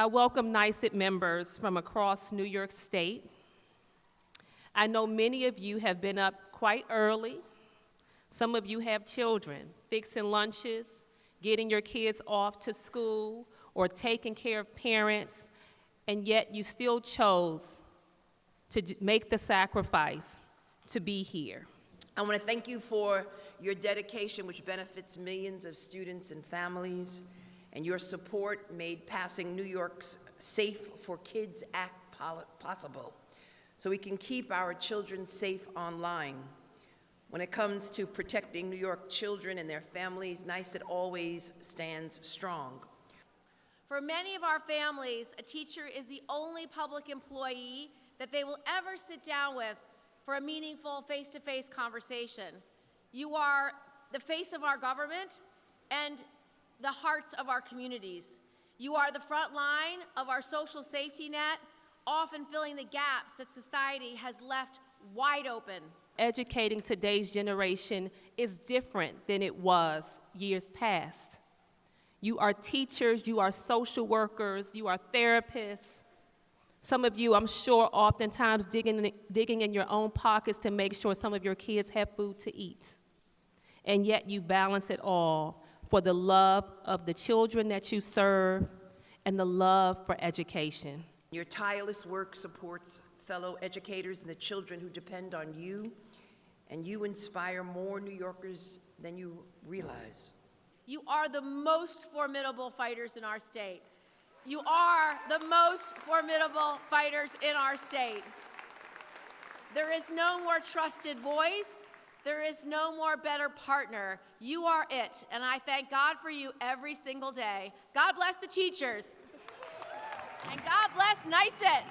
I welcome NYSUT members from across New York State. I know many of you have been up quite early. Some of you have children, fixing lunches, getting your kids off to school, or taking care of parents, and yet you still chose to make the sacrifice to be here. I want to thank you for your dedication, which benefits millions of students and families, and your support made passing New York's Safe for Kids Act possible, so we can keep our children safe online. When it comes to protecting New York children and their families, NYSUT always stands strong. For many of our families, a teacher is the only public employee that they will ever sit down with for a meaningful face-to-face conversation. You are the face of our government and the hearts of our communities. You are the front line of our social safety net, often filling the gaps that society has left wide open. Educating today's generation is different than it was years past. You are teachers, you are social workers, you are therapists. Some of you, I'm sure, oftentimes digging in your own pockets to make sure some of your kids have food to eat. And yet you balance it all for the love of the children that you serve and the love for education. Your tireless work supports fellow educators and the children who depend on you, and you inspire more New Yorkers than you realize. You are the most formidable fighters in our state. You are the most formidable fighters in our state. There is no more trusted voice. There is no more better partner. You are it, and I thank God for you every single day. God bless the teachers, and God bless NYSUT.